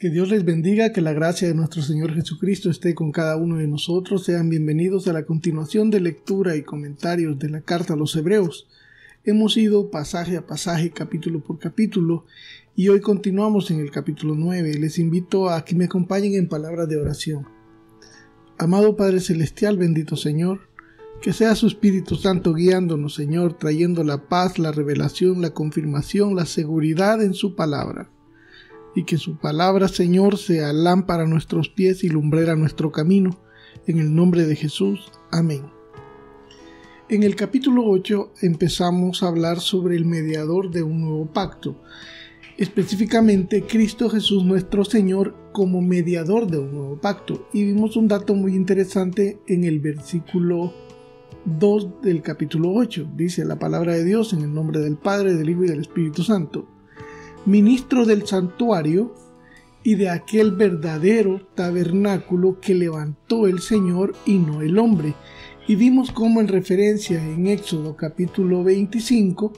Que Dios les bendiga, que la gracia de nuestro Señor Jesucristo esté con cada uno de nosotros. Sean bienvenidos a la continuación de lectura y comentarios de la carta a los Hebreos. Hemos ido pasaje a pasaje, capítulo por capítulo, y hoy continuamos en el capítulo 9. Les invito a que me acompañen en palabras de oración. Amado Padre Celestial, bendito Señor, que sea su Espíritu Santo guiándonos, Señor, trayendo la paz, la revelación, la confirmación, la seguridad en su palabra. Y que su palabra, Señor, sea lámpara a nuestros pies y lumbrera a nuestro camino. En el nombre de Jesús. Amén. En el capítulo 8 empezamos a hablar sobre el mediador de un nuevo pacto. Específicamente, Cristo Jesús nuestro Señor como mediador de un nuevo pacto. Y vimos un dato muy interesante en el versículo 2 del capítulo 8. Dice la palabra de Dios en el nombre del Padre, del Hijo y del Espíritu Santo. Ministro del santuario y de aquel verdadero tabernáculo que levantó el Señor y no el hombre. Y vimos cómo en referencia en Éxodo capítulo 25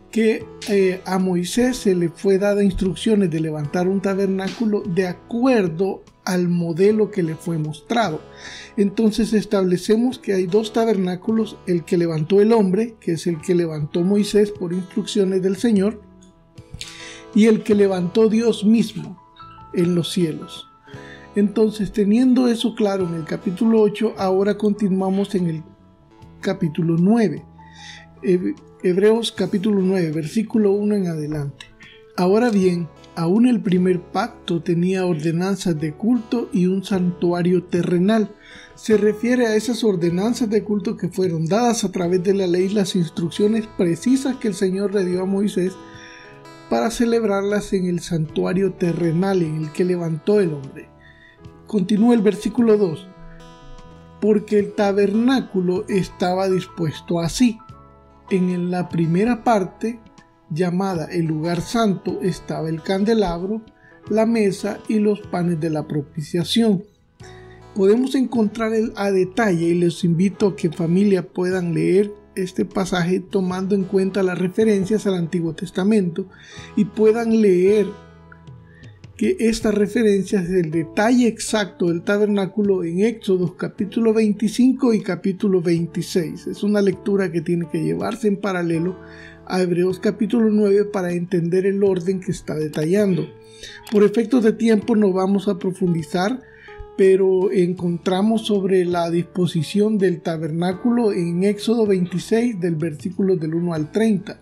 que a Moisés se le fue dada instrucciones de levantar un tabernáculo de acuerdo al modelo que le fue mostrado. Entonces establecemos que hay dos tabernáculos, el que levantó el hombre, que es el que levantó Moisés por instrucciones del Señor, y el que levantó Dios mismo en los cielos. Entonces, teniendo eso claro en el capítulo 8, ahora continuamos en el capítulo 9. Hebreos capítulo 9, versículo 1 en adelante. Ahora bien, aún el primer pacto tenía ordenanzas de culto y un santuario terrenal. Se refiere a esas ordenanzas de culto que fueron dadas a través de la ley, las instrucciones precisas que el Señor le dio a Moisés para celebrarlas en el santuario terrenal en el que levantó el hombre. Continúa el versículo 2. Porque el tabernáculo estaba dispuesto así. En la primera parte, llamada el lugar santo, estaba el candelabro, la mesa y los panes de la propiciación. Podemos encontrar a detalle, y les invito a que familia puedan leer este pasaje tomando en cuenta las referencias al Antiguo Testamento y puedan leer que estas referencias del detalle exacto del tabernáculo en Éxodo capítulo 25 y capítulo 26. Es una lectura que tiene que llevarse en paralelo a Hebreos capítulo 9 para entender el orden que está detallando. Por efectos de tiempo no vamos a profundizar, pero encontramos sobre la disposición del tabernáculo en Éxodo 26 del versículo del 1 al 30,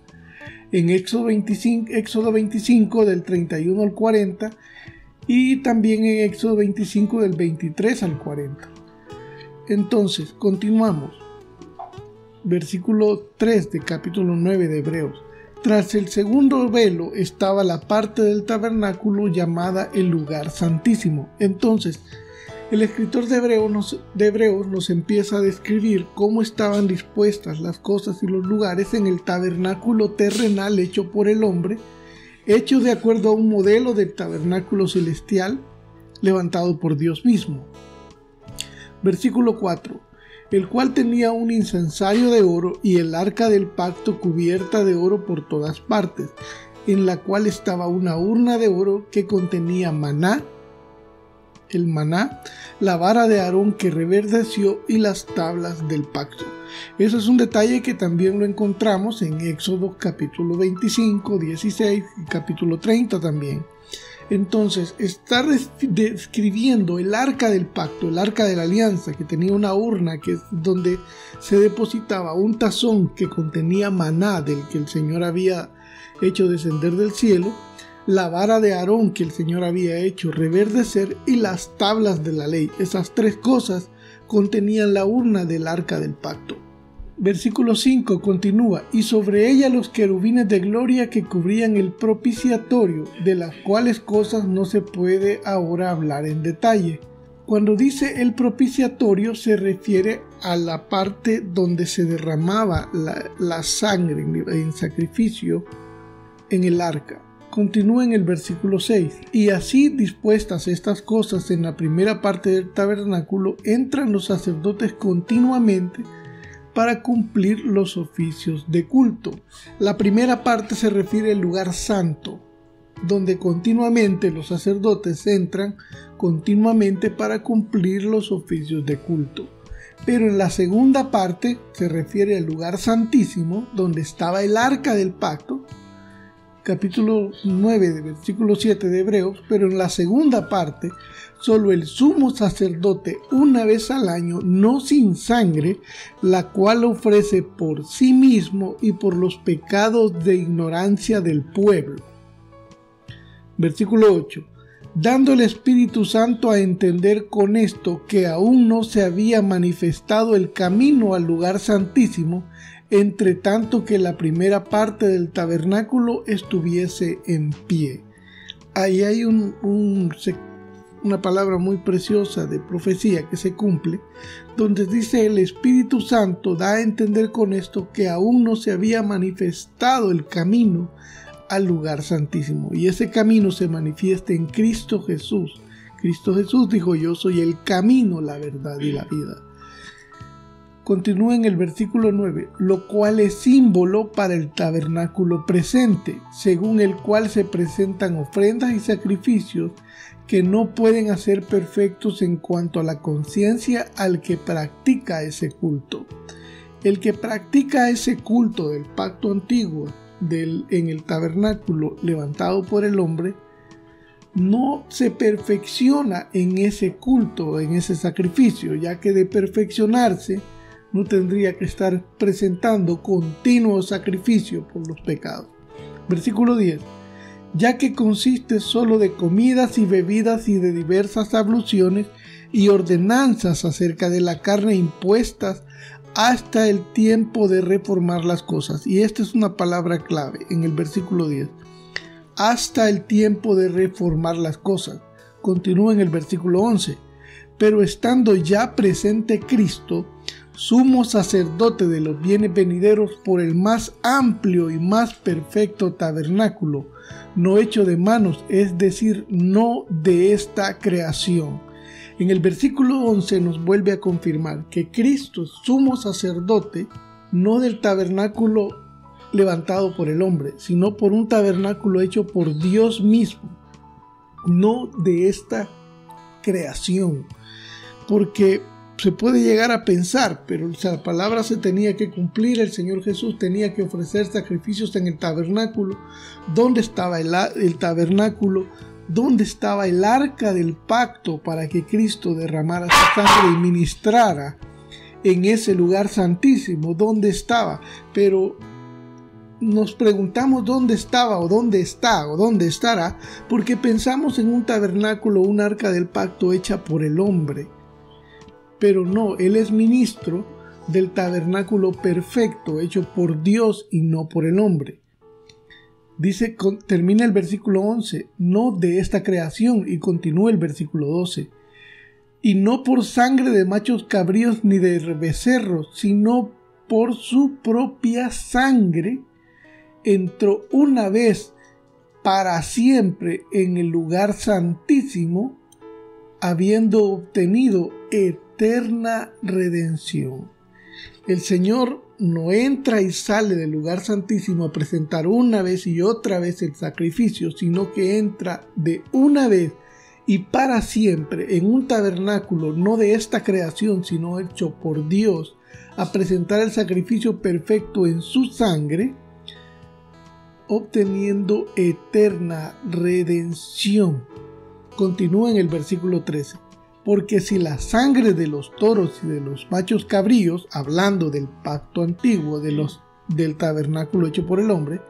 en Éxodo 25 del 31 al 40 y también en Éxodo 25 del 23 al 40. Entonces, continuamos. Versículo 3 de capítulo 9 de Hebreos. Tras el segundo velo estaba la parte del tabernáculo llamada el lugar santísimo. Entonces, el escritor de Hebreos nos empieza a describir cómo estaban dispuestas las cosas y los lugares en el tabernáculo terrenal hecho por el hombre, hecho de acuerdo a un modelo del tabernáculo celestial levantado por Dios mismo. Versículo 4. El cual tenía un incensario de oro y el arca del pacto cubierta de oro por todas partes, en la cual estaba una urna de oro que contenía maná, el maná, la vara de Aarón que reverdeció y las tablas del pacto. Eso es un detalle que también lo encontramos en Éxodo capítulo 25, 16 y capítulo 30 también. Entonces está describiendo el arca del pacto, el arca de la alianza, que tenía una urna que es donde se depositaba un tazón que contenía maná del que el Señor había hecho descender del cielo, la vara de Aarón que el Señor había hecho reverdecer y las tablas de la ley. Esas tres cosas contenían la urna del arca del pacto. Versículo 5 continúa, y sobre ella los querubines de gloria que cubrían el propiciatorio, de las cuales cosas no se puede ahora hablar en detalle. Cuando dice el propiciatorio se refiere a la parte donde se derramaba la sangre en sacrificio en el arca. Continúa en el versículo 6. Y así dispuestas estas cosas en la primera parte del tabernáculo, entran los sacerdotes continuamente para cumplir los oficios de culto. La primera parte se refiere al lugar santo, donde continuamente los sacerdotes entran continuamente para cumplir los oficios de culto. Pero en la segunda parte se refiere al lugar santísimo, donde estaba el arca del pacto, capítulo 9, versículo 7 de Hebreos, pero en la segunda parte, solo el sumo sacerdote una vez al año, no sin sangre, la cual ofrece por sí mismo y por los pecados de ignorancia del pueblo. Versículo 8. Dando el Espíritu Santo a entender con esto que aún no se había manifestado el camino al lugar santísimo, entre tanto que la primera parte del tabernáculo estuviese en pie. Ahí hay una palabra muy preciosa de profecía que se cumple, donde dice el Espíritu Santo da a entender con esto que aún no se había manifestado el camino al lugar santísimo, y ese camino se manifiesta en Cristo Jesús. Cristo Jesús dijo: yo soy el camino, la verdad y la vida. Continúa en el versículo 9, lo cual es símbolo para el tabernáculo presente, según el cual se presentan ofrendas y sacrificios que no pueden hacer perfectos en cuanto a la conciencia al que practica ese culto. El que practica ese culto del pacto antiguo en el tabernáculo levantado por el hombre, no se perfecciona en ese culto, en ese sacrificio, ya que de perfeccionarse no tendría que estar presentando continuo sacrificio por los pecados. Versículo 10. Ya que consiste solo de comidas y bebidas y de diversas abluciones y ordenanzas acerca de la carne impuestas hasta el tiempo de reformar las cosas. Y esta es una palabra clave en el versículo 10. Hasta el tiempo de reformar las cosas. Continúa en el versículo 11. Pero estando ya presente Cristo, sumo sacerdote de los bienes venideros, por el más amplio y más perfecto tabernáculo, no hecho de manos, es decir, no de esta creación. En el versículo 11 nos vuelve a confirmar que Cristo es sumo sacerdote, no del tabernáculo levantado por el hombre, sino por un tabernáculo hecho por Dios mismo, no de esta creación. Porque se puede llegar a pensar, pero la palabra se tenía que cumplir, el Señor Jesús tenía que ofrecer sacrificios en el tabernáculo. ¿Dónde estaba el tabernáculo? ¿Dónde estaba el arca del pacto para que Cristo derramara su sangre y ministrara en ese lugar santísimo? ¿Dónde estaba? Pero nos preguntamos dónde estaba o dónde está o dónde estará, porque pensamos en un tabernáculo, un arca del pacto hecha por el hombre. Pero no, Él es ministro del tabernáculo perfecto, hecho por Dios y no por el hombre. Dice, termina el versículo 11, no de esta creación, y continúa el versículo 12. Y no por sangre de machos cabríos ni de becerros, sino por su propia sangre, entró una vez para siempre en el lugar santísimo, habiendo obtenido eterna redención. El Señor no entra y sale del lugar santísimo a presentar una vez y otra vez el sacrificio, sino que entra de una vez y para siempre en un tabernáculo no de esta creación, sino hecho por Dios, a presentar el sacrificio perfecto en su sangre, obteniendo eterna redención. Continúa en el versículo 13. Porque si la sangre de los toros y de los machos cabríos, hablando del pacto antiguo del tabernáculo hecho por el hombre,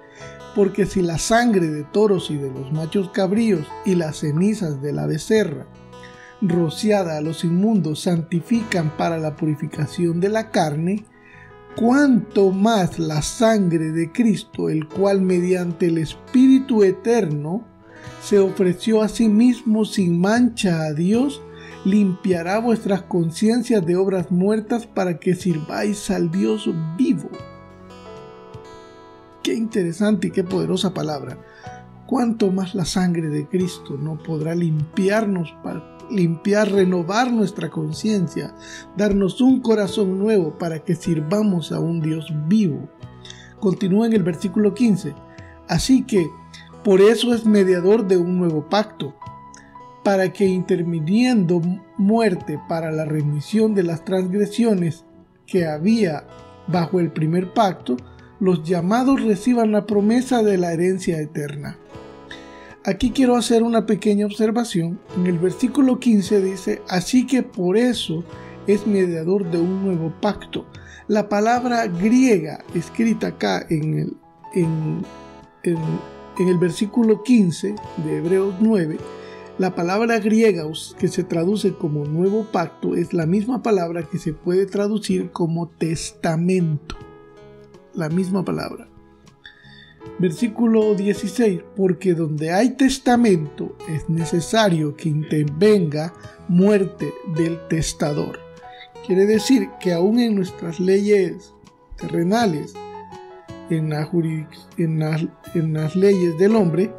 porque si la sangre de toros y de los machos cabríos y las cenizas de la becerra rociada a los inmundos santifican para la purificación de la carne, cuánto más la sangre de Cristo, el cual mediante el Espíritu eterno se ofreció a sí mismo sin mancha a Dios, limpiará vuestras conciencias de obras muertas para que sirváis al Dios vivo. Qué interesante y qué poderosa palabra. Cuánto más la sangre de Cristo no podrá limpiarnos, renovar nuestra conciencia, darnos un corazón nuevo para que sirvamos a un Dios vivo. Continúa en el versículo 15. Así que, Por eso es mediador de un nuevo pacto, para que interviniendo muerte para la remisión de las transgresiones que había bajo el primer pacto, los llamados reciban la promesa de la herencia eterna. Aquí quiero hacer una pequeña observación. En el versículo 15 dice, así que por eso es mediador de un nuevo pacto. La palabra griega escrita acá en el versículo 15 de Hebreos 9, la palabra griega que se traduce como nuevo pacto es la misma palabra que se puede traducir como testamento. La misma palabra. Versículo 16, porque donde hay testamento es necesario que intervenga muerte del testador. Quiere decir que aún en nuestras leyes terrenales, en las leyes del hombre,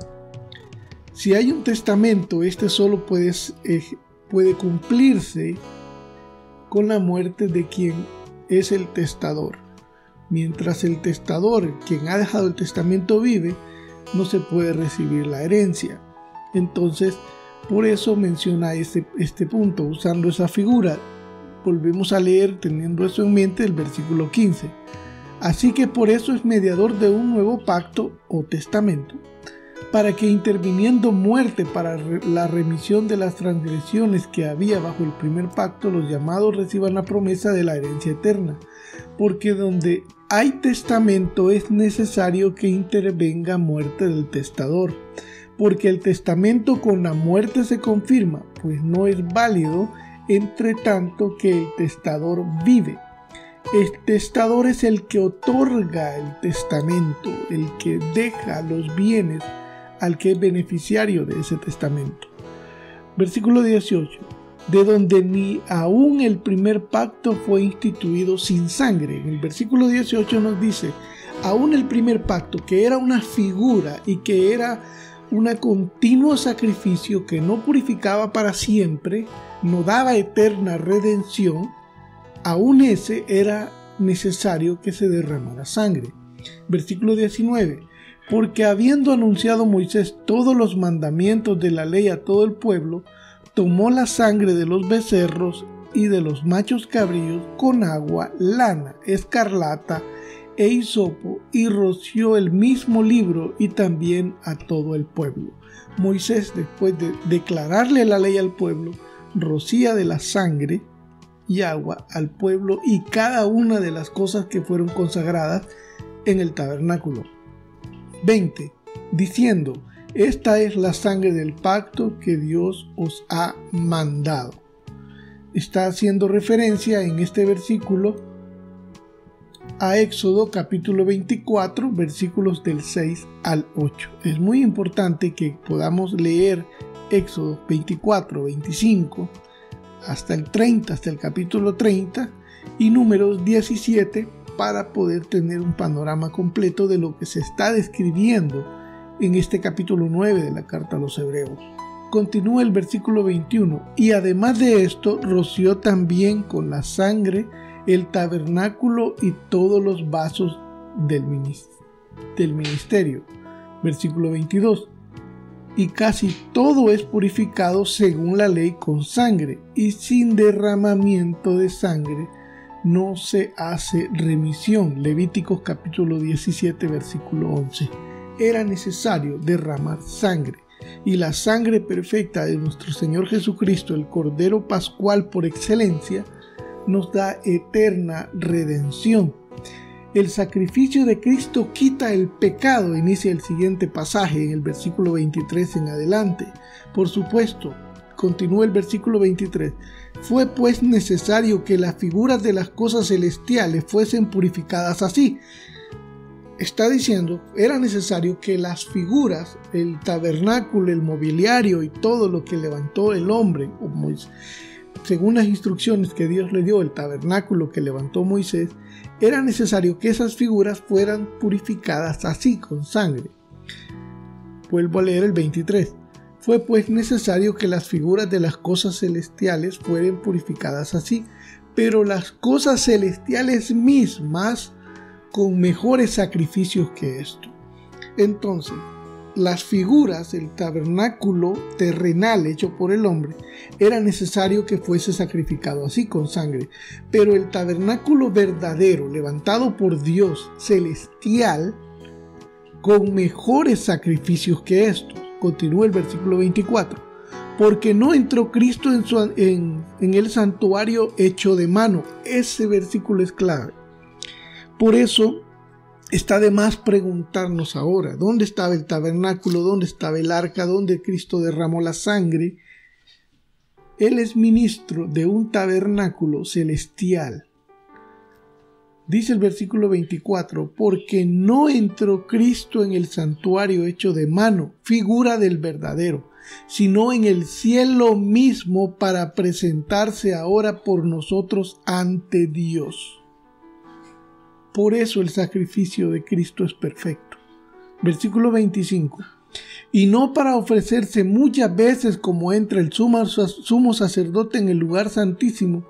si hay un testamento, este solo puede cumplirse con la muerte de quien es el testador. Mientras el testador, quien ha dejado el testamento, vive, no se puede recibir la herencia. Entonces, por eso menciona este punto, usando esa figura. Volvemos a leer, teniendo eso en mente, el versículo 15. Así que por eso es mediador de un nuevo pacto o testamento, para que interviniendo muerte para la remisión de las transgresiones que había bajo el primer pacto, los llamados reciban la promesa de la herencia eterna. Porque donde hay testamento es necesario que intervenga muerte del testador, porque el testamento con la muerte se confirma, pues no es válido entre tanto que el testador vive. El testador es el que otorga el testamento, el que deja los bienes al que es beneficiario de ese testamento. Versículo 18. De donde ni aún el primer pacto fue instituido sin sangre. En el versículo 18 nos dice, aún el primer pacto, que era una figura y que era un continuo sacrificio que no purificaba para siempre, no daba eterna redención, aún ese era necesario que se derramara sangre. Versículo 19. Porque habiendo anunciado Moisés todos los mandamientos de la ley a todo el pueblo, tomó la sangre de los becerros y de los machos cabríos con agua, lana, escarlata e hisopo, y roció el mismo libro y también a todo el pueblo. Moisés, después de declararle la ley al pueblo, rocía de la sangre y agua al pueblo y cada una de las cosas que fueron consagradas en el tabernáculo. 20. Diciendo, esta es la sangre del pacto que Dios os ha mandado. Está haciendo referencia en este versículo a Éxodo capítulo 24, versículos del 6 al 8. Es muy importante que podamos leer Éxodo 24, 25 hasta el 30, hasta el capítulo 30 y Números 17 para poder tener un panorama completo de lo que se está describiendo en este capítulo 9 de la carta a los Hebreos. Continúa el versículo 21, y además de esto roció también con la sangre el tabernáculo y todos los vasos del ministerio. Versículo 22, y casi todo es purificado según la ley con sangre, y sin derramamiento de sangre no se hace remisión. Levíticos capítulo 17, versículo 11. Era necesario derramar sangre, y la sangre perfecta de nuestro Señor Jesucristo, el Cordero Pascual por excelencia, nos da eterna redención. El sacrificio de Cristo quita el pecado, inicia el siguiente pasaje en el versículo 23 en adelante. Por supuesto, continúa el versículo 23. Fue pues necesario que las figuras de las cosas celestiales fuesen purificadas así. Está diciendo, era necesario que las figuras, el tabernáculo, el mobiliario y todo lo que levantó el hombre, según las instrucciones que Dios le dio, el tabernáculo que levantó Moisés, era necesario que esas figuras fueran purificadas así, con sangre. Vuelvo a leer el 23. Fue pues necesario que las figuras de las cosas celestiales fueran purificadas así, pero las cosas celestiales mismas con mejores sacrificios que esto. Entonces, las figuras, el tabernáculo terrenal hecho por el hombre, era necesario que fuese sacrificado así con sangre. Pero el tabernáculo verdadero, levantado por Dios celestial, con mejores sacrificios que estos. Continúa el versículo 24. Porque no entró Cristo en el santuario hecho de mano. Ese versículo es clave. Por eso está de más preguntarnos ahora, ¿dónde estaba el tabernáculo? ¿Dónde estaba el arca? ¿Dónde Cristo derramó la sangre? Él es ministro de un tabernáculo celestial. Dice el versículo 24, porque no entró Cristo en el santuario hecho de mano, figura del verdadero, sino en el cielo mismo para presentarse ahora por nosotros ante Dios. Por eso el sacrificio de Cristo es perfecto. Versículo 25. Y no para ofrecerse muchas veces como entra el sumo sacerdote en el lugar santísimo,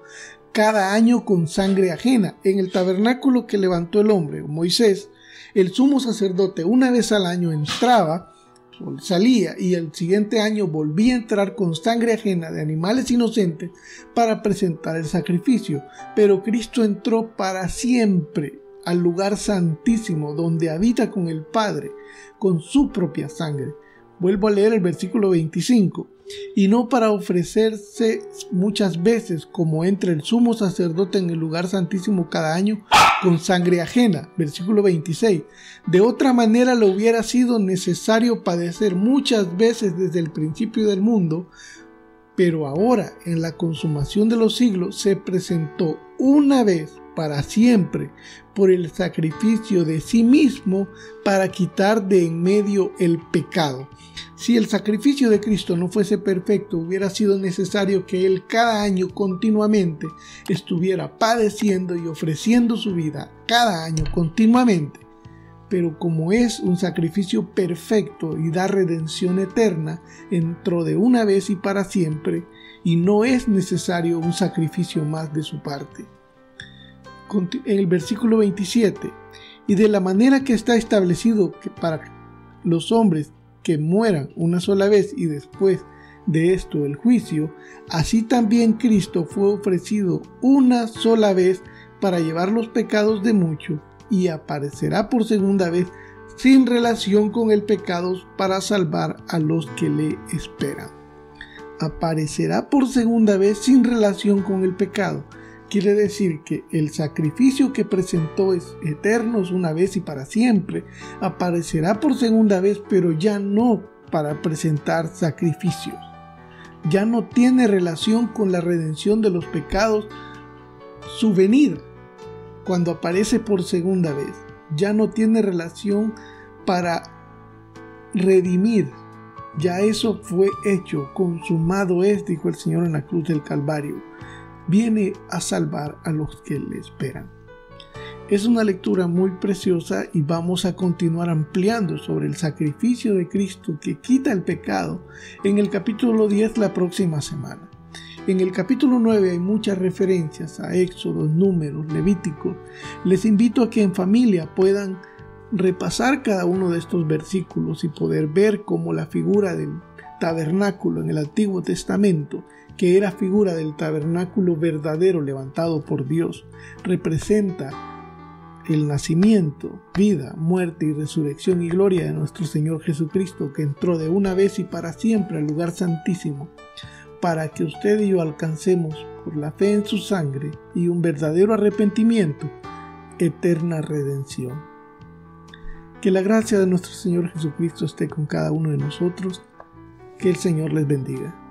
cada año con sangre ajena. En el tabernáculo que levantó el hombre, Moisés, el sumo sacerdote una vez al año entraba, salía y el siguiente año volvía a entrar con sangre ajena de animales inocentes para presentar el sacrificio. Pero Cristo entró para siempre al lugar santísimo donde habita con el Padre, con su propia sangre. Vuelvo a leer el versículo 25. Y no para ofrecerse muchas veces como entra el sumo sacerdote en el lugar santísimo cada año con sangre ajena. Versículo 26. De otra manera le hubiera sido necesario padecer muchas veces desde el principio del mundo, pero ahora en la consumación de los siglos se presentó una vez para siempre por el sacrificio de sí mismo para quitar de en medio el pecado. Si el sacrificio de Cristo no fuese perfecto, hubiera sido necesario que Él cada año continuamente estuviera padeciendo y ofreciendo su vida cada año continuamente. Pero como es un sacrificio perfecto y da redención eterna, entró de una vez y para siempre, y no es necesario un sacrificio más de su parte. En el versículo 27, y de la manera que está establecido que para los hombres que mueran una sola vez y después de esto el juicio, así también Cristo fue ofrecido una sola vez para llevar los pecados de muchos y aparecerá por segunda vez sin relación con el pecado para salvar a los que le esperan. Aparecerá por segunda vez sin relación con el pecado. Quiere decir que el sacrificio que presentó es eterno, es una vez y para siempre. Aparecerá por segunda vez, pero ya no para presentar sacrificios. Ya no tiene relación con la redención de los pecados. Su venida, cuando aparece por segunda vez, ya no tiene relación para redimir. Ya eso fue hecho, consumado es, dijo el Señor en la cruz del Calvario. Viene a salvar a los que le esperan. Es una lectura muy preciosa y vamos a continuar ampliando sobre el sacrificio de Cristo que quita el pecado en el capítulo 10 la próxima semana. En el capítulo 9 hay muchas referencias a Éxodo, Números, Levíticos. Les invito a que en familia puedan repasar cada uno de estos versículos y poder ver cómo la figura del tabernáculo en el Antiguo Testamento, que era figura del tabernáculo verdadero levantado por Dios, representa el nacimiento, vida, muerte y resurrección y gloria de nuestro Señor Jesucristo, que entró de una vez y para siempre al lugar santísimo, para que usted y yo alcancemos, por la fe en su sangre y un verdadero arrepentimiento, eterna redención. Que la gracia de nuestro Señor Jesucristo esté con cada uno de nosotros. Que el Señor les bendiga.